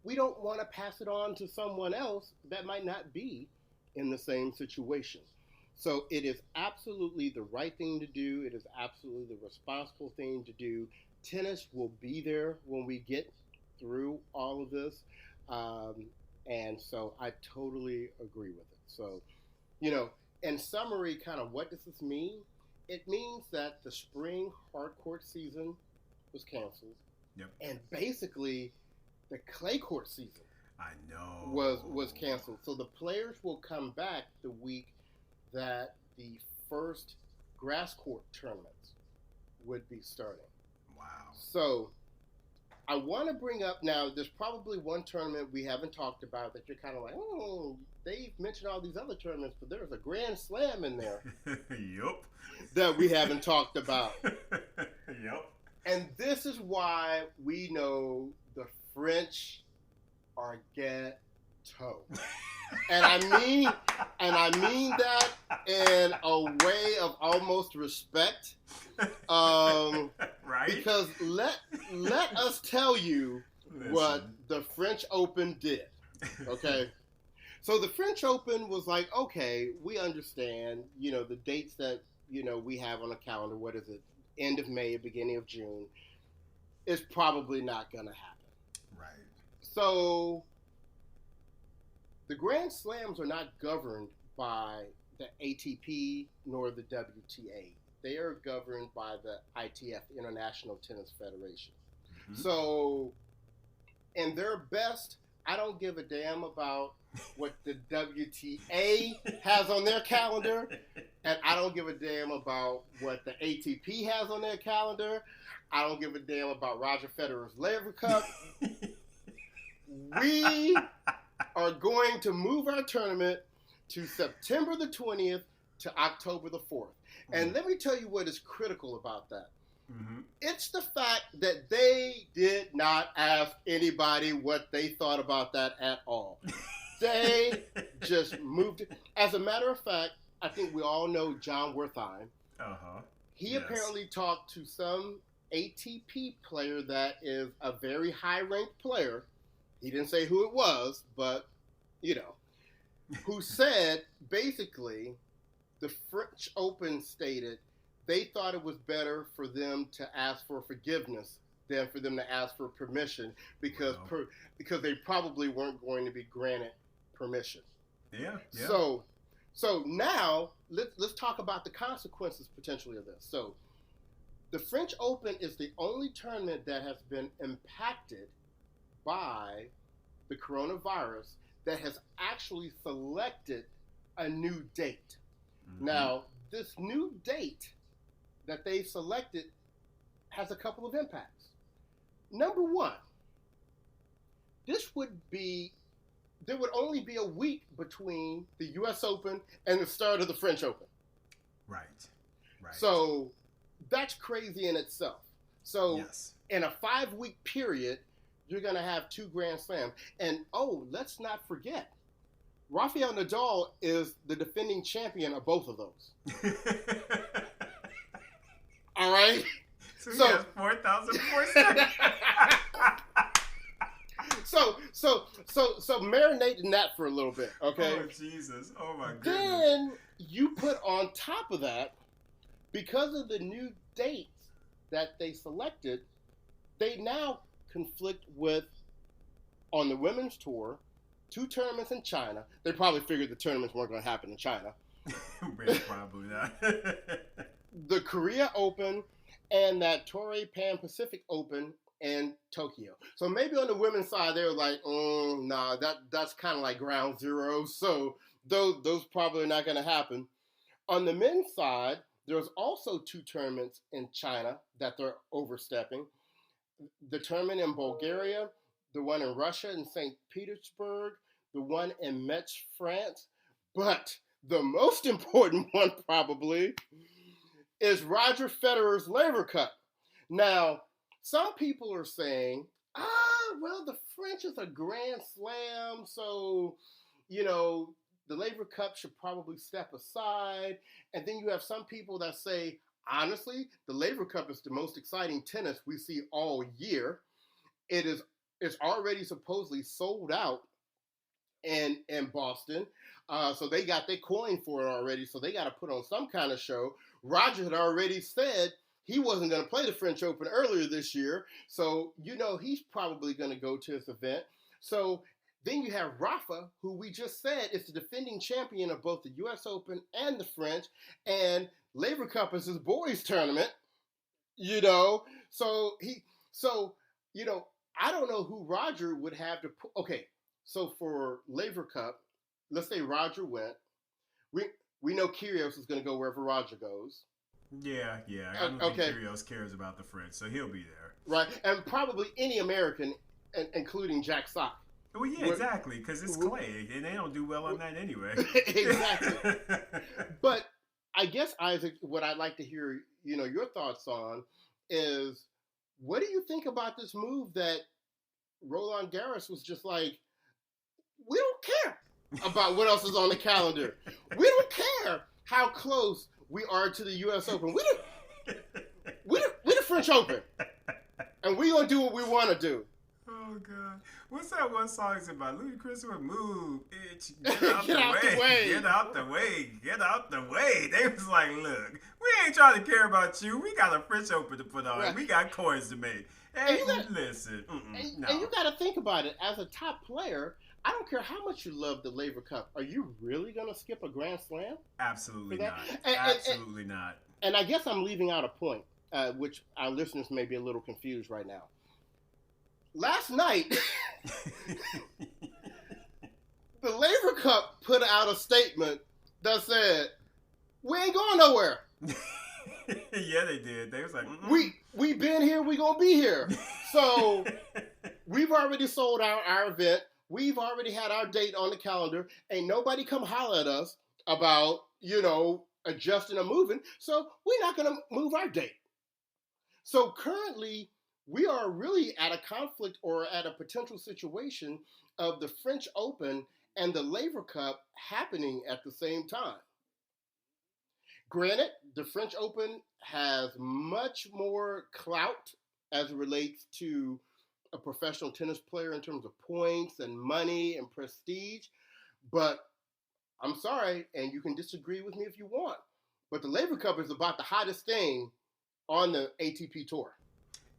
we don't want to pass it on to someone else that might not be in the same situation. So it is absolutely the right thing to do. It is absolutely the responsible thing to do. Tennis will be there when we get through all of this. Um, and so I totally agree with it. So, you know, in summary, kind of what does this mean? It means that the spring hard court season was canceled, Yep. and basically the clay court season I know. was canceled. So the players will come back the week that the first grass court tournaments would be starting. Wow. So I want to bring up now. There's probably one tournament we haven't talked about that you're kind of like, oh, they've mentioned all these other tournaments, but there's a Grand Slam in there Yup. that we haven't talked about. Yup. And this is why we know the French are ghetto. And I mean that in a way of almost respect. Right? Because let us tell you what Listen. the French Open did. Okay. So the French Open was like, okay, we understand, the dates that, we have on the calendar. What is it? End of May, beginning of June. Is probably not going to happen. Right. So The Grand Slams are not governed by the ATP nor the WTA. They are governed by the ITF, International Tennis Federation. Mm-hmm. So, in their best, I don't give a damn about what the WTA has on their calendar, and I don't give a damn about what the ATP has on their calendar. I don't give a damn about Roger Federer's Laver Cup. We are going to move our tournament to September the 20th to October the 4th. And let me tell you what is critical about that. Mm-hmm. It's the fact that they did not ask anybody what they thought about that at all. They just moved it. As a matter of fact, I think we all know John Wertheim. Uh-huh. He apparently talked to some ATP player that is a very high-ranked player. He didn't say who it was, but, who said, basically, the French Open stated they thought it was better for them to ask for forgiveness than for them to ask for permission because they probably weren't going to be granted permission. Yeah. So now let's talk about the consequences potentially of this. So the French Open is the only tournament that has been impacted by the coronavirus that has actually selected a new date. Mm-hmm. Now, this new date that they've selected has a couple of impacts. Number one, there would only be a week between the U.S. Open and the start of the French Open. Right. So that's crazy in itself. So in a 5-week period, you're going to have 2 Grand Slams. And, let's not forget, Rafael Nadal is the defending champion of both of those. All right? So he has 4,004 So marinate in that for a little bit, okay? Oh, Jesus. Oh, my goodness. Then you put on top of that, because of the new dates that they selected, they now conflict with, on the women's tour, 2 tournaments in China. They probably figured the tournaments weren't going to happen in China. Probably not. The Korea Open and that Toray Pan Pacific Open in Tokyo. So maybe on the women's side, they were like, nah, that's kind of like ground zero. So those probably not going to happen. On the men's side, there's also 2 tournaments in China that they're overstepping. The tournament in Bulgaria, the one in Russia in St. Petersburg, the one in Metz, France. But the most important one probably is Roger Federer's Laver Cup. Now, some people are saying, the French is a Grand Slam, so, the Laver Cup should probably step aside. And then you have some people that say, honestly, the Laver Cup is the most exciting tennis we see all year. It's already supposedly sold out in Boston. So they got their coin for it already, so they got to put on some kind of show. Roger had already said he wasn't going to play the French Open earlier this year, so he's probably going to go to this event. So then you have Rafa, who we just said is the defending champion of both the U.S. Open and the French, and Laver Cup is his boys' tournament, So I don't know who Roger would have to put. Okay, so for Laver Cup, let's say Roger went. We know Kyrgios is going to go wherever Roger goes. Yeah. I don't think Kyrgios cares about the French, so he'll be there. Right, and probably any American, including Jack Sock. Well, yeah, exactly, because it's clay, and they don't do well on that anyway. Exactly. But I guess, Isaac, what I'd like to hear, your thoughts on is, what do you think about this move that Roland Garros was just like, we don't care about what else is on the calendar. We don't care how close we are to the U.S. Open. We're the French Open, and we're going to do what we want to do. Oh, God. What's that one song it's about? Ludacris would move, bitch. Get out the way. Get out the way. Get out the way. They was like, look, we ain't trying to care about you. We got a French Open to put on. Right. We got coins to make. Hey, listen. And you got to think about it. As a top player, I don't care how much you love the Laver Cup. Are you really going to skip a Grand Slam? Absolutely not. Absolutely not. And I guess I'm leaving out a point, which our listeners may be a little confused right now. Last night, the Laver Cup put out a statement that said, "We ain't going nowhere." Yeah, they did. They was like, we been here, we gonna be here. So we've already sold out our event. We've already had our date on the calendar. Ain't nobody come holler at us about, adjusting or moving. So we're not gonna move our date. So currently, we are really at a conflict or at a potential situation of the French Open and the Laver Cup happening at the same time. Granted, the French Open has much more clout as it relates to a professional tennis player in terms of points and money and prestige. But I'm sorry, and you can disagree with me if you want, but the Laver Cup is about the hottest thing on the ATP Tour.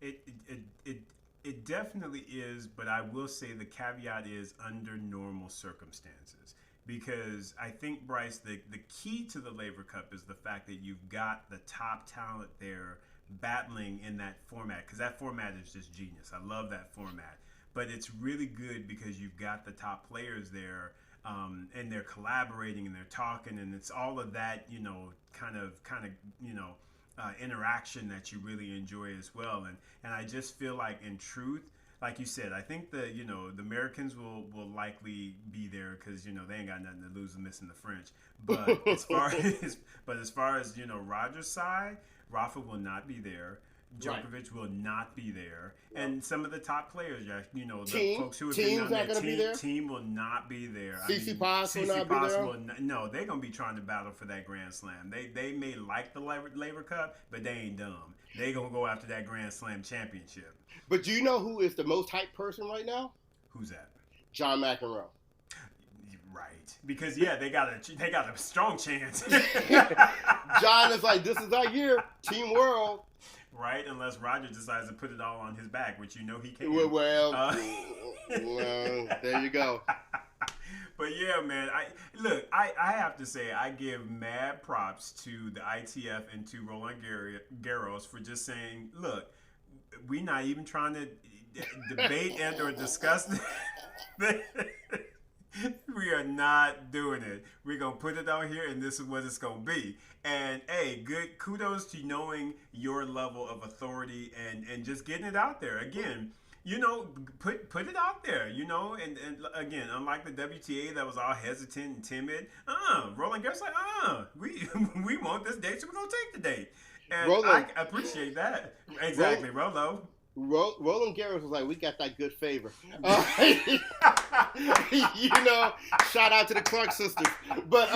It definitely is, but I will say the caveat is under normal circumstances. Because I think, Bryce, the key to the Laver Cup is the fact that you've got the top talent there battling in that format. Because that format is just genius. I love that format. But it's really good because you've got the top players there, and they're collaborating and they're talking, and it's all of that, kind of interaction that you really enjoy as well. And I just feel like, in truth, like you said, I think the Americans will likely be there because they ain't got nothing to lose and missing the French. But as far as Roger's side, Rafa will not be there. Djokovic will not be there, and some of the top players, the folks who have been on that team will not be there. Tsitsipas will not be there. No, they're gonna be trying to battle for that Grand Slam. They may like the Laver Cup, but they ain't dumb. They gonna go after that Grand Slam championship. But do you know who is the most hyped person right now? Who's that? John McEnroe. Right, because they got a strong chance. John is like, this is our year, Team World. Right, unless Roger decides to put it all on his back, which he can. Well, there you go. But yeah, man, I have to say, I give mad props to the ITF and to Roland Garros for just saying, look, we're not even trying to debate and or discuss we are not doing it. We're going to put it out here, and this is what it's going to be. And, hey, good kudos to knowing your level of authority and just getting it out there. Again, put it out there, and again, unlike the WTA that was all hesitant and timid, Roland Garros like, we want this date, so we're going to take the date. And I appreciate that. Exactly, Rolo. Roland Garros was like, we got that good favor. Shout out to the Clark sisters. But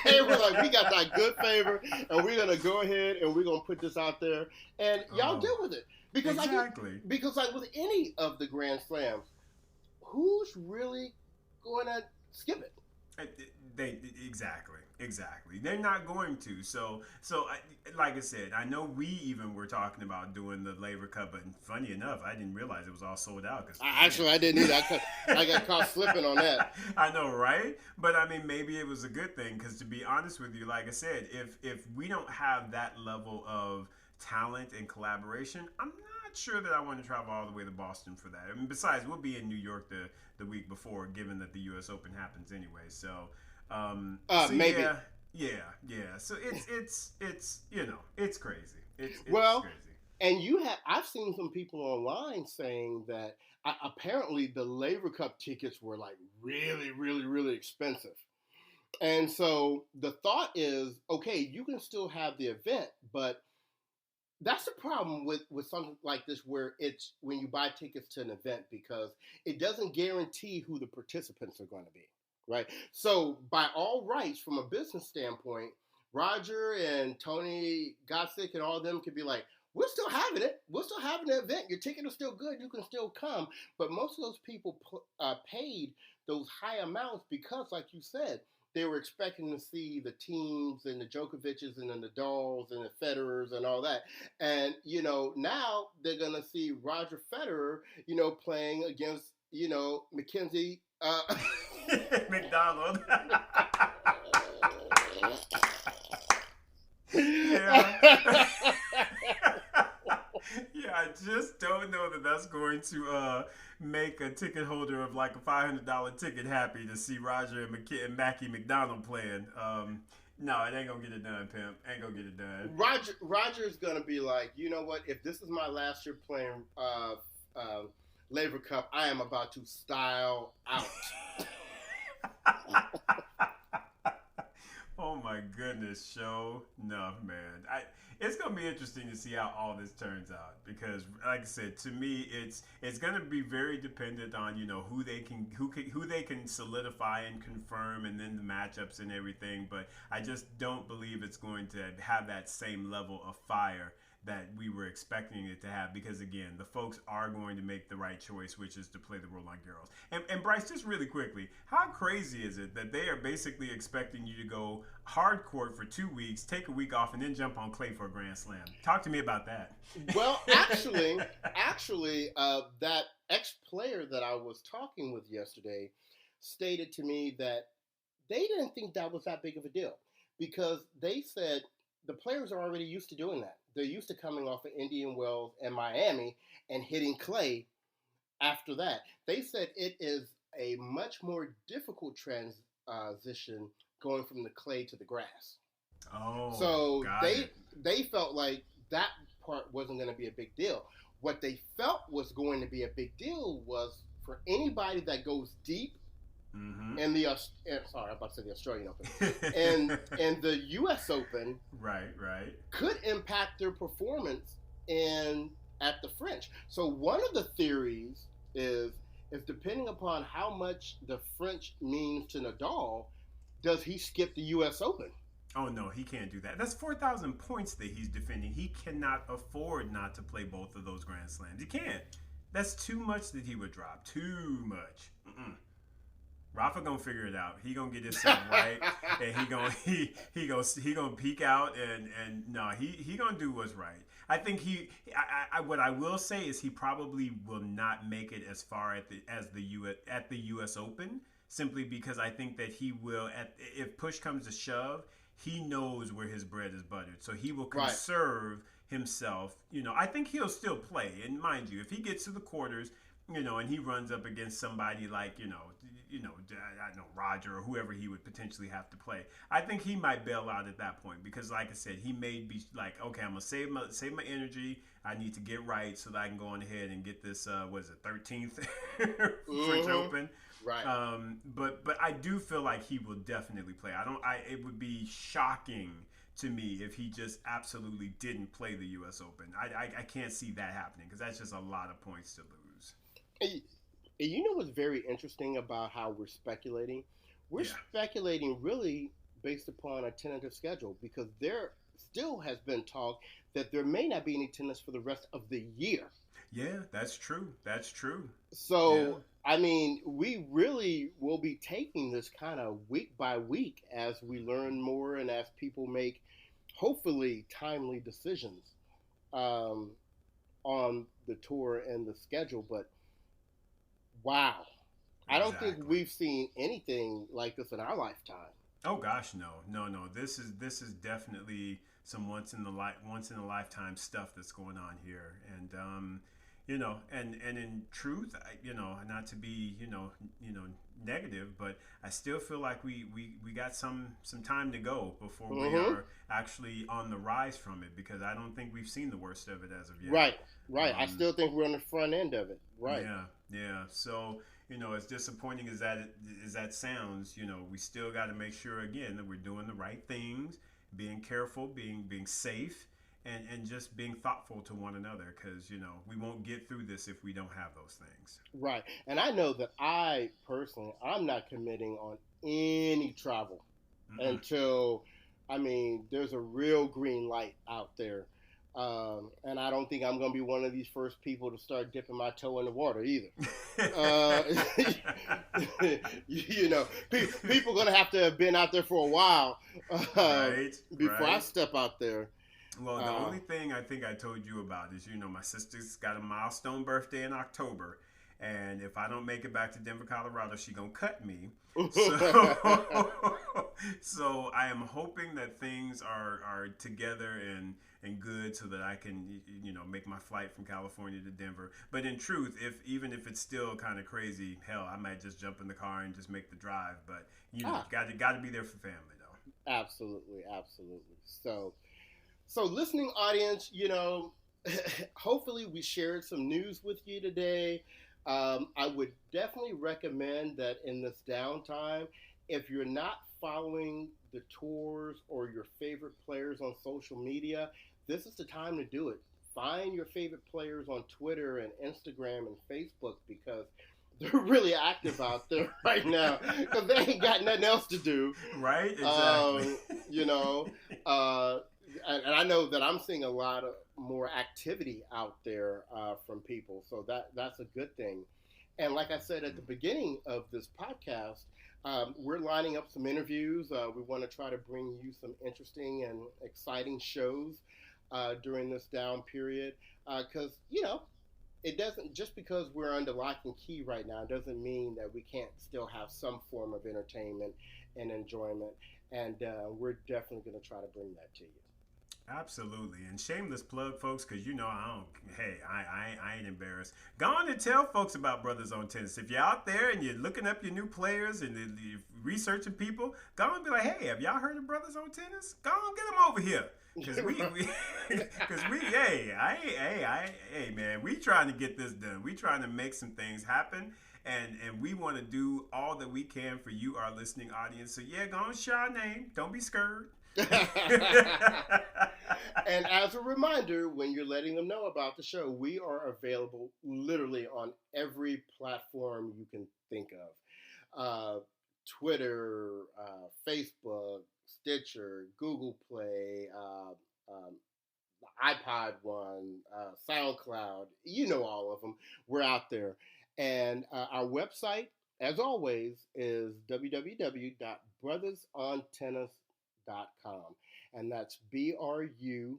they were like, we got that good favor, and we're going to go ahead and we're going to put this out there. And y'all deal with it. Because because with any of the Grand Slams, who's really going to skip it? Exactly. They're not going to. So like I said, I know we even were talking about doing the Laver Cup, but funny enough, I didn't realize it was all sold out. I didn't either. I got caught slipping on that. I know, right? But I mean, maybe it was a good thing because, to be honest with you, like I said, if we don't have that level of talent and collaboration, I'm not sure that I want to travel all the way to Boston for that. I mean, besides, we'll be in New York the week before, given that the U.S. Open happens anyway. So. Maybe. Yeah. So it's it's crazy. It's crazy. And I've seen some people online saying that apparently the Laver Cup tickets were like really, really, really expensive. And so the thought is, okay, you can still have the event, but that's the problem with something like this, where it's when you buy tickets to an event, because it doesn't guarantee who the participants are going to be. Right. So by all rights, from a business standpoint, Roger and Tony Gossick and all of them could be like, we're still having it. We're still having the event. Your ticket is still good. You can still come. But most of those people paid those high amounts because, like you said, they were expecting to see the teams and the Djokovic's and the Nadals and the Federers and all that. And, now they're going to see Roger Federer, playing against, Mackenzie. McDonald. Yeah. Yeah, I just don't know that that's going to make a ticket holder of like a $500 ticket happy to see Roger and Mackie McDonald playing. No, it ain't gonna get it done, pimp. Ain't gonna get it done. Roger's gonna be like, you know what? If this is my last year playing Laver Cup, I am about to style out. Oh my goodness, show enough, man. It's gonna be interesting to see how all this turns out because, like I said, to me, it's gonna be very dependent on who they can solidify and confirm, and then the matchups and everything. But I just don't believe it's going to have that same level of fire that we were expecting it to have because, again, the folks are going to make the right choice, which is to play the Roland Garros. And Bryce, just really quickly, how crazy is it that they are basically expecting you to go hard court for 2 weeks, take a week off, and then jump on clay for a Grand Slam? Talk to me about that. Well, actually, that ex-player that I was talking with yesterday stated to me that they didn't think that was that big of a deal because they said the players are already used to doing that. They're used to coming off of Indian Wells and Miami and hitting clay after that. They said it is a much more difficult transition going from the clay to the grass. Oh, so they felt like that part wasn't going to be a big deal. What they felt was going to be a big deal was for anybody that goes deep in the I'm about to say the Australian Open and the U.S. Open, right, could impact their performance at the French. So one of the theories is depending upon how much the French means to Nadal, does he skip the U.S. Open? Oh no, he can't do that. That's 4,000 points that he's defending. He cannot afford not to play both of those Grand Slams. He can't. That's too much that he would drop. Too much. Rafa gonna figure it out. He gonna get himself right, and he gonna peek out, and no, he gonna do what's right. I think what I will say is he probably will not make it as far at the U.S. Open, simply because I think that he will if push comes to shove, he knows where his bread is buttered, so he will conserve himself. I think he'll still play, and mind you, if he gets to the quarters, and he runs up against somebody like, I know Roger or whoever he would potentially have to play, I think he might bail out at that point because, like I said, he may be like, okay, I'm gonna save my energy. I need to get right so that I can go on ahead and get this 13th French Open. Right. But I do feel like he will definitely play. It would be shocking to me if he just absolutely didn't play the U.S. Open. I can't see that happening because that's just a lot of points to lose. And you know what's very interesting about how we're speculating? We're speculating really based upon a tentative schedule because there still has been talk that there may not be any tennis for the rest of the year. Yeah, that's true. So, I mean, we really will be taking this kind of week by week as we learn more and as people make, hopefully, timely decisions on the tour and the schedule. But wow. I don't think we've seen anything like this in our lifetime. Oh gosh, no. This is definitely some once in a lifetime stuff that's going on here, and and in truth, not to be negative, but I still feel like we got some time to go before we are actually on the rise from it because I don't think we've seen the worst of it as of yet. Right. I still think we're on the front end of it. Right. Yeah. So, as disappointing as that sounds, we still got to make sure again that we're doing the right things, being careful, being safe, and just being thoughtful to one another because, we won't get through this if we don't have those things. Right. And I know that I'm not committing on any travel until, there's a real green light out there. And I don't think I'm going to be one of these first people to start dipping my toe in the water either. Uh, people are going to have been out there for a while before I step out there. Well, the only thing I think I told you about is, my sister's got a milestone birthday in October. And if I don't make it back to Denver, Colorado, she's going to cut me. So I am hoping that things are together and good so that I can, make my flight from California to Denver. But in truth, even if it's still kind of crazy, hell, I might just jump in the car and just make the drive. But, got to be there for family, though. Absolutely. So listening audience, hopefully we shared some news with you today. I would definitely recommend that in this downtime, if you're not following the tours or your favorite players on social media, this is the time to do it. Find your favorite players on Twitter and Instagram and Facebook because they're really active out there right now because they ain't got nothing else to do. Right, exactly. And I know that I'm seeing a lot of more activity out there from people, so that's a good thing. And like I said at the beginning of this podcast, we're lining up some interviews. We want to try to bring you some interesting and exciting shows during this down period because, it doesn't, just because we're under lock and key right now, doesn't mean that we can't still have some form of entertainment and enjoyment. And we're definitely going to try to bring that to you. Absolutely. And shameless plug, folks, because I ain't embarrassed. Go on and tell folks about Brothers on Tennis. If you're out there and you're looking up your new players and you're researching people, go on and be like, hey, have y'all heard of Brothers on Tennis? Go on, get them over here. Because man, we trying to get this done. We trying to make some things happen. And we want to do all that we can for you, our listening audience. So yeah, go on, share our name. Don't be scared. And as a reminder, when you're letting them know about the show, we are available literally on every platform you can think of. Twitter, Facebook, Stitcher, Google Play, the iPod one, SoundCloud, all of them. We're out there. And our website, as always, is www.brothersontennus.com. And that's BRUTHAS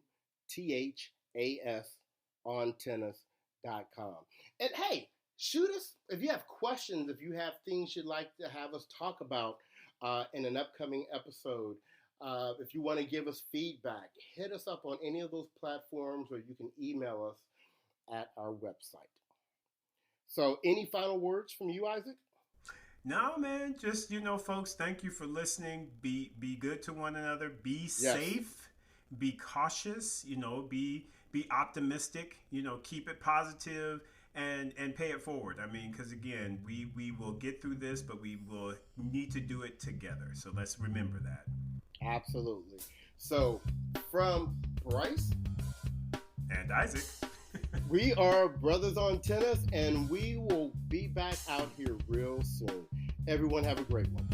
on tennis.com. And hey, shoot us if you have questions, if you have things you'd like to have us talk about in an upcoming episode. If you want to give us feedback, hit us up on any of those platforms, or you can email us at our website. So any final words from you, Isaac? No, man. Just, folks, thank you for listening. Be good to one another. Be safe. Be cautious. Be optimistic. Keep it positive and pay it forward. I mean, because, again, we will get through this, but we will need to do it together. So let's remember that. Absolutely. So from Bryce and Isaac, we are Brothers on Tennis, and we will be back out here real soon. Everyone have a great one.